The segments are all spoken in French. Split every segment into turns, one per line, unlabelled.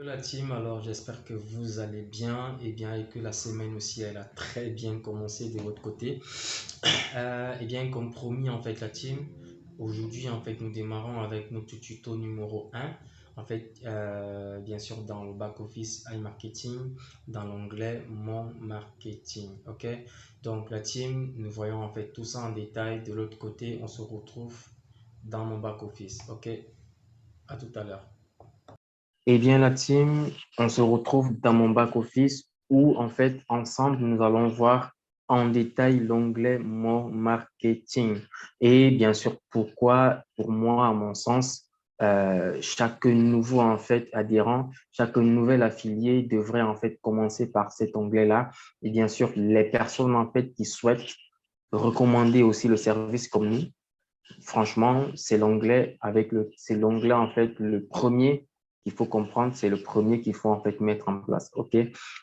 La team, alors j'espère que vous allez bien et que la semaine aussi elle a très bien commencé de votre côté. Comme promis en fait la team, aujourd'hui en fait nous démarrons avec notre tuto numéro un. Bien sûr dans le back office iMarketing, dans l'onglet Mon Marketing, ok. Donc la team, nous voyons en fait tout ça en détail. De l'autre côté, on se retrouve dans mon back office, ok. À tout à l'heure. Eh bien, la team, on se retrouve dans mon back-office où, en fait, ensemble, nous allons voir en détail l'onglet Mon Marketing. Et bien sûr, pourquoi, pour moi, à mon sens, chaque nouveau, en fait, adhérent, chaque nouvel affilié devrait, en fait, commencer par cet onglet-là. Et bien sûr, les personnes, en fait, qui souhaitent recommander aussi le service comme nous, franchement, c'est l'onglet, en fait, le premier qu'il faut comprendre, c'est le premier qu'il faut, en fait, mettre en place. OK?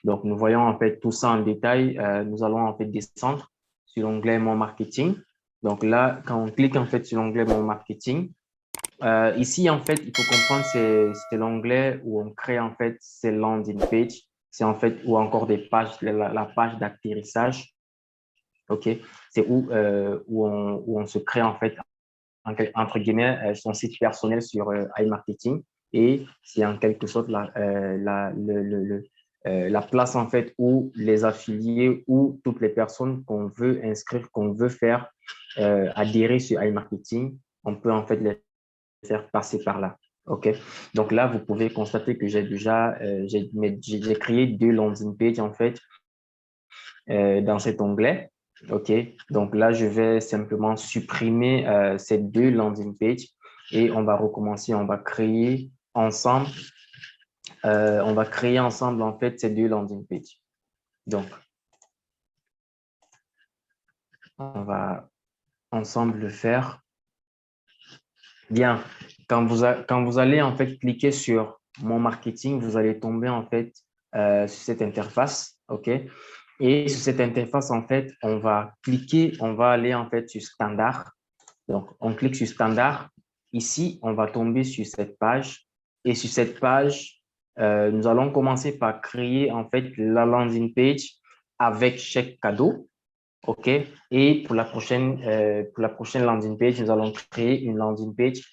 Donc, nous voyons, en fait, tout ça en détail. Nous allons, en fait, descendre sur l'onglet Mon Marketing. Donc là, quand on clique, en fait, sur l'onglet Mon Marketing, ici, en fait, il faut comprendre, c'est l'onglet où on crée, en fait, ces landing page. C'est, en fait, ou encore des pages, la page d'atterrissage. OK? C'est où on se crée, en fait, entre guillemets, son site personnel sur iMarketing et c'est en quelque sorte la place en fait où les affiliés ou toutes les personnes qu'on veut inscrire, qu'on veut faire adhérer sur iMarketing, on peut en fait les faire passer par là. OK? Donc là, vous pouvez constater que j'ai créé deux landing pages en fait dans cet onglet. OK, donc là, je vais simplement supprimer ces deux landing pages et on va recommencer. On va créer ensemble en fait ces deux landing pages. Donc, on va ensemble le faire. Bien, quand vous allez en fait cliquer sur mon marketing, vous allez tomber en fait sur cette interface. OK, et sur cette interface, en fait, on va cliquer, on va aller en fait sur standard. Donc, on clique sur standard. Ici, on va tomber sur cette page. Et sur cette page, nous allons commencer par créer en fait la landing page avec chèque cadeau. OK? Et pour la prochaine landing page, nous allons créer une landing page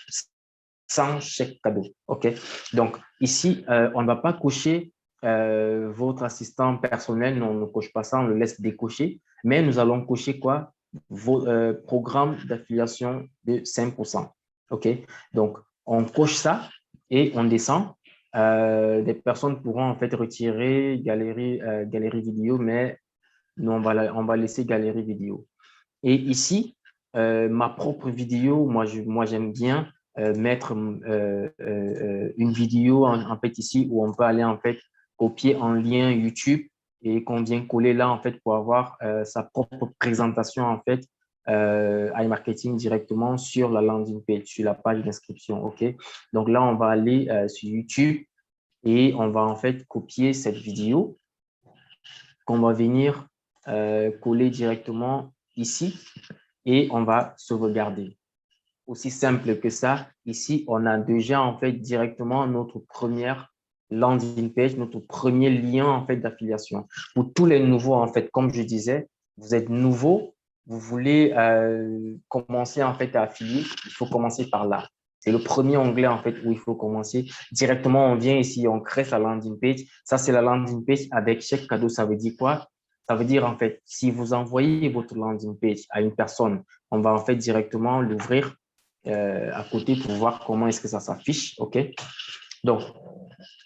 sans chèque cadeau. OK? Donc, ici, on ne va pas cocher votre assistant personnel. Non, on ne coche pas ça, on le laisse décocher. Mais nous allons cocher quoi? Vos programmes d'affiliation de 5%. OK? Donc, on coche ça et on descend. Des personnes pourront en fait retirer galerie vidéo, mais nous, on va laisser galerie vidéo. Et ici, ma propre vidéo, moi j'aime bien mettre une vidéo en fait ici où on peut aller en fait copier en lien YouTube et qu'on vient coller là en fait pour avoir sa propre présentation en fait iMarketing directement sur la landing page, sur la page d'inscription. OK? Donc là, on va aller sur YouTube et on va en fait copier cette vidéo qu'on va venir coller directement ici et on va sauvegarder. Aussi simple que ça, ici, on a déjà en fait directement notre première landing page, notre premier lien en fait d'affiliation. Pour tous les nouveaux, en fait, comme je disais, vous êtes nouveau, vous voulez commencer en fait à affilier, il faut commencer par là. C'est le premier onglet en fait où il faut commencer. Directement, on vient ici, on crée sa landing page. Ça, c'est la landing page avec chèque cadeau. Ça veut dire quoi? Ça veut dire en fait, si vous envoyez votre landing page à une personne, on va en fait directement l'ouvrir à côté pour voir comment est-ce que ça s'affiche. OK? Donc,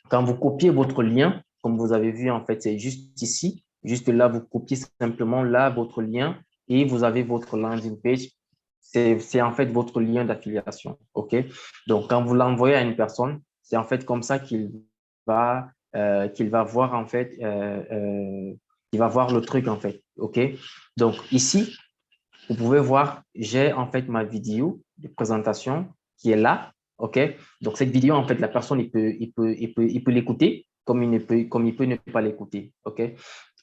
quand vous copiez votre lien, comme vous avez vu, en fait, c'est juste ici. Juste là, vous copiez simplement là votre lien et vous avez votre landing page. C'est en fait votre lien d'affiliation. OK? Donc, quand vous l'envoyez à une personne, c'est en fait comme ça qu'il va voir en fait, il va voir le truc en fait. OK? Donc, ici, vous pouvez voir, j'ai en fait ma vidéo de présentation qui est là. OK? Donc, cette vidéo, en fait, la personne, il peut l'écouter comme il peut ne pas l'écouter. OK?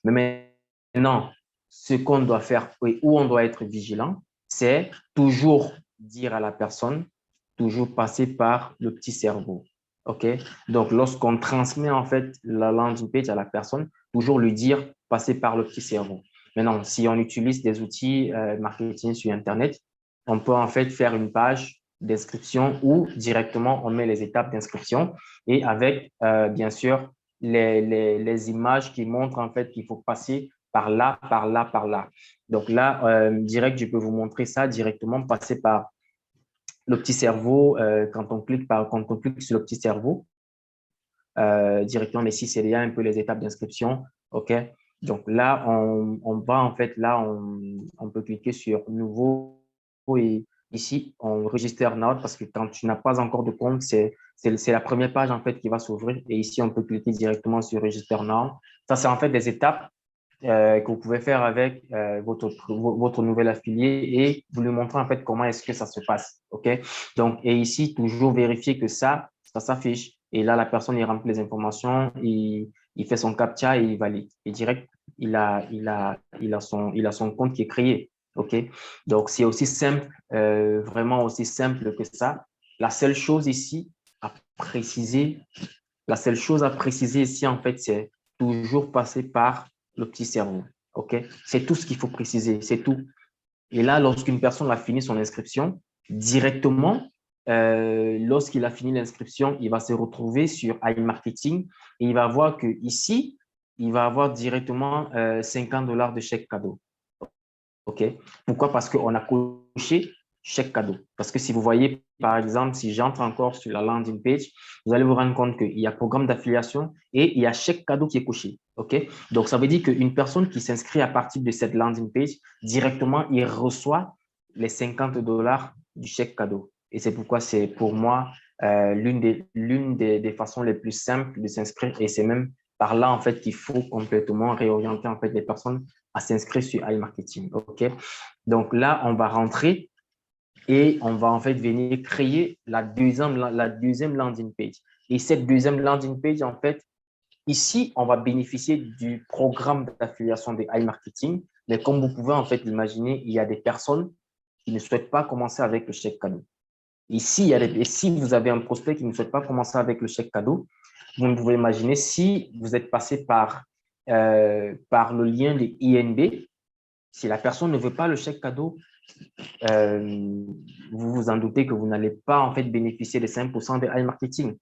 Mais maintenant, ce qu'on doit faire et où on doit être vigilant, c'est toujours dire à la personne, toujours passer par le petit cerveau. OK? Donc, lorsqu'on transmet en fait la landing page à la personne, toujours lui dire passer par le petit cerveau. Maintenant, si on utilise des outils marketing sur Internet, on peut en fait faire une page d'inscription où directement on met les étapes d'inscription et avec bien sûr les images qui montrent en fait qu'il faut passer par là, par là, par là. Donc là, direct, je peux vous montrer ça directement, passer par le petit cerveau quand on clique sur le petit cerveau directement, mais si c'est déjà un peu les étapes d'inscription, OK? Donc là, on va en fait, là, on peut cliquer sur nouveau et ici, on register now parce que quand tu n'as pas encore de compte, c'est la première page en fait qui va s'ouvrir et ici, on peut cliquer directement sur register now. Ça, c'est en fait des étapes que vous pouvez faire avec votre nouvel affilié et vous lui montrer en fait comment est-ce que ça se passe. OK? Donc, et ici, toujours vérifier que ça s'affiche. Et là, la personne, il remplit les informations, il fait son CAPTCHA et il valide. Et direct, il a son compte qui est créé. OK? Donc, c'est aussi simple, vraiment aussi simple que ça. La seule chose ici à préciser, la seule chose à préciser ici, en fait, c'est toujours passer par le petit cerveau. OK? C'est tout ce qu'il faut préciser, c'est tout. Et là, lorsqu'une personne a fini son inscription, directement, lorsqu'il a fini l'inscription, il va se retrouver sur iMarketing et il va voir que ici, il va avoir directement $50 de chèque cadeau. OK? Pourquoi? Parce qu'on a coché chèque cadeau. Parce que si vous voyez, par exemple, si j'entre encore sur la landing page, vous allez vous rendre compte qu'il y a programme d'affiliation et il y a chèque cadeau qui est coché. OK? Donc, ça veut dire qu'une personne qui s'inscrit à partir de cette landing page, directement, il reçoit les $50 du chèque cadeau. Et c'est pourquoi c'est pour moi l'une des façons les plus simples de s'inscrire. Et c'est même par là, en fait, qu'il faut complètement réorienter en fait, les personnes à s'inscrire sur iMarketing. OK? Donc là, on va rentrer et on va en fait venir créer la deuxième landing page. Et cette deuxième landing page, en fait, ici, on va bénéficier du programme d'affiliation de iMarketing. Mais comme vous pouvez en fait l'imaginer, il y a des personnes qui ne souhaitent pas commencer avec le chèque cadeau. Ici, et si vous avez un prospect qui ne souhaite pas commencer avec le chèque cadeau, vous pouvez imaginer si vous êtes passé par le lien de INB, si la personne ne veut pas le chèque cadeau, vous vous en doutez que vous n'allez pas en fait bénéficier des 5% de iMarketing.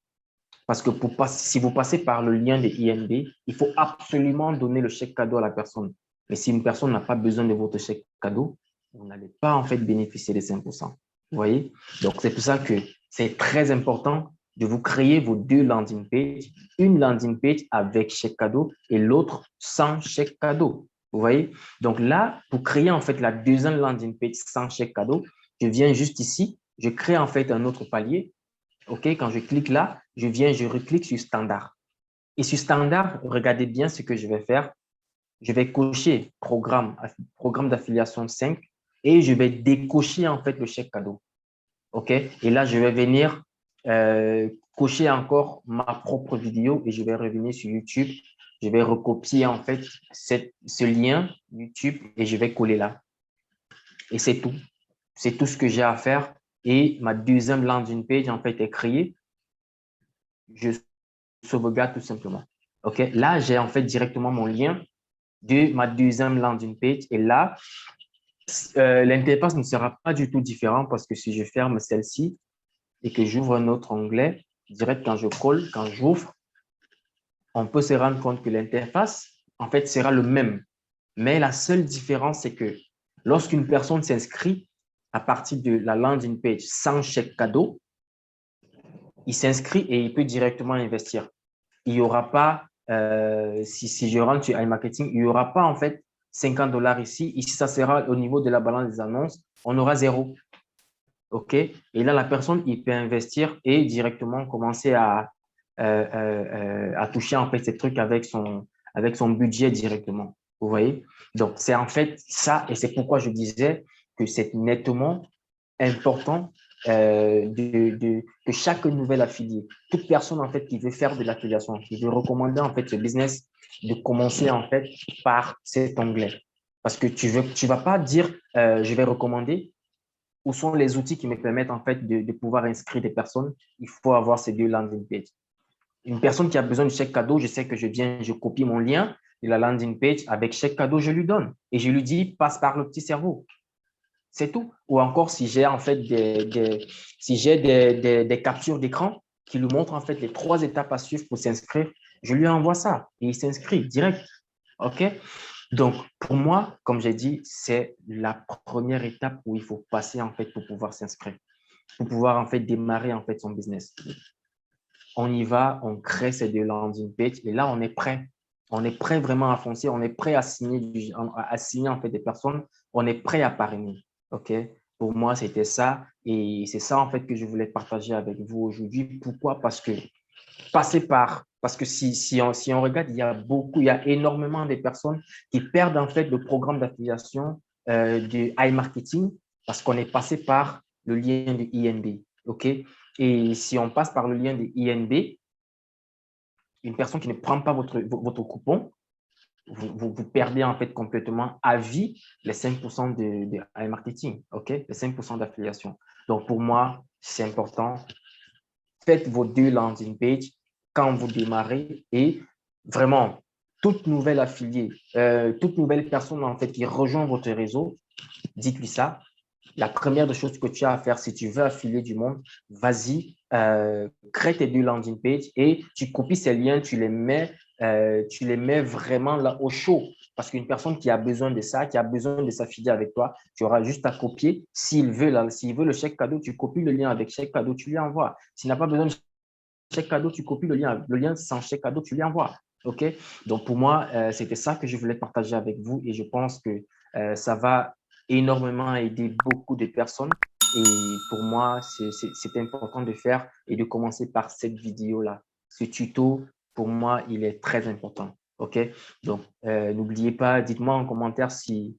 Parce que si vous passez par le lien de INB, il faut absolument donner le chèque cadeau à la personne. Mais si une personne n'a pas besoin de votre chèque cadeau, vous n'allez pas en fait bénéficier des 5%. Vous voyez? Donc, c'est pour ça que c'est très important de vous créer vos deux landing pages, une landing page avec chèque cadeau et l'autre sans chèque cadeau. Vous voyez? Donc là, pour créer en fait la deuxième landing page sans chèque cadeau, je viens juste ici, je crée en fait un autre palier. OK? Quand je clique là, je reclique sur standard. Et sur standard, regardez bien ce que je vais faire. Je vais cocher programme d'affiliation 5 et je vais décocher en fait le chèque cadeau. OK? Et là, je vais venir cocher encore ma propre vidéo et je vais revenir sur YouTube. Je vais recopier en fait ce lien YouTube et je vais coller là. Et c'est tout. C'est tout ce que j'ai à faire. Et ma deuxième landing page en fait est créée. Je sauvegarde tout simplement. OK? Là, j'ai en fait directement mon lien de ma deuxième landing page. Et là, l'interface ne sera pas du tout différente parce que si je ferme celle-ci et que j'ouvre un autre onglet, direct quand je colle, quand j'ouvre, on peut se rendre compte que l'interface, en fait, sera le même. Mais la seule différence, c'est que lorsqu'une personne s'inscrit à partir de la landing page sans chèque cadeau, il s'inscrit et il peut directement investir. Il n'y aura pas, si je rentre sur iMarketing, il n'y aura pas en fait $50 ici. Ici, ça sera au niveau de la balance des annonces, on aura zéro. OK? Et là, la personne, il peut investir et directement commencer à toucher en fait ces trucs avec son budget directement. Vous voyez? Donc, c'est en fait ça et c'est pourquoi je disais que c'est nettement important que chaque nouvel affilié, toute personne en fait qui veut faire de l'affiliation, qui veut recommander en fait ce business, de commencer en fait par cet onglet. Parce que tu vas pas dire je vais recommander où sont les outils qui me permettent en fait de pouvoir inscrire des personnes, il faut avoir ces deux landing pages. Une personne qui a besoin de chèque cadeau, je sais que je copie mon lien de la landing page avec chèque cadeau, je lui donne. Et je lui dis, passe par le petit cerveau. C'est tout. Ou encore, si j'ai en fait des captures d'écran qui lui montrent en fait les 3 étapes à suivre pour s'inscrire, je lui envoie ça et il s'inscrit direct. OK? Donc, pour moi, comme j'ai dit, c'est la première étape où il faut passer en fait pour pouvoir s'inscrire, pour pouvoir en fait démarrer en fait son business. On y va, on crée ces deux landing pages et là, on est prêt. On est prêt vraiment à foncer, on est prêt à signer en fait des personnes, on est prêt à parrainer. OK? Pour moi, c'était ça et c'est ça en fait que je voulais partager avec vous aujourd'hui. Pourquoi? Parce que parce que si on regarde, il y a énormément de personnes qui perdent en fait le programme d'affiliation de iMarketing parce qu'on est passé par le lien de INB. OK? Et si on passe par le lien de INB, une personne qui ne prend pas votre coupon, vous perdez en fait complètement à vie les 5% de iMarketing, OK? Les 5% d'affiliation. Donc, pour moi, c'est important. Faites vos deux landing pages quand vous démarrez et vraiment, toute nouvelle affiliée, toute nouvelle personne en fait qui rejoint votre réseau, dites-lui ça. La première des choses que tu as à faire, si tu veux affilier du monde, vas-y, crée tes deux landing pages et tu copies ces liens, tu les mets vraiment là au chaud. Parce qu'une personne qui a besoin de ça, qui a besoin de s'affilier avec toi, tu auras juste à copier. S'il veut le chèque cadeau, tu copies le lien avec chèque cadeau, tu lui envoies. S'il n'a pas besoin de chèque cadeau, tu copies le lien sans chèque cadeau, tu lui envoies. OK? Donc, pour moi, c'était ça que je voulais partager avec vous et je pense que ça va énormément aider beaucoup de personnes. Et pour moi, c'est important de faire et de commencer par cette vidéo-là. Ce tuto, pour moi, il est très important. OK? Donc, n'oubliez pas, dites-moi en commentaire si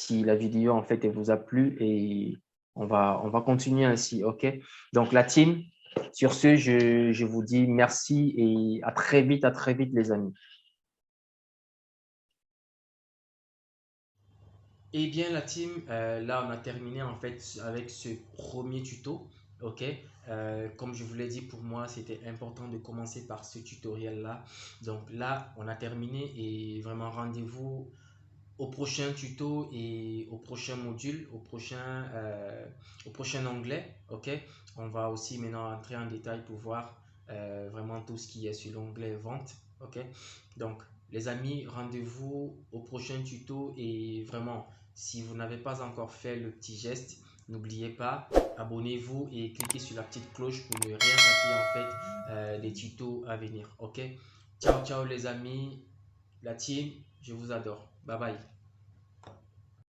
la vidéo, en fait, elle vous a plu et on va continuer ainsi. OK? Donc, la team, sur ce, je vous dis merci et à très vite les amis. Eh bien, la team, là, on a terminé en fait avec ce premier tuto. OK? Comme je vous l'ai dit, pour moi, c'était important de commencer par ce tutoriel-là. Donc là, on a terminé et vraiment rendez-vous au prochain tuto et au prochain module, au prochain onglet. OK? On va aussi maintenant entrer en détail pour voir vraiment tout ce qui est sur l'onglet vente. OK? Donc, les amis, rendez-vous au prochain tuto et vraiment, si vous n'avez pas encore fait le petit geste, n'oubliez pas, abonnez-vous et cliquez sur la petite cloche pour ne rien rater en fait des tutos à venir. OK? Ciao, ciao les amis, la team, je vous adore. Bye bye.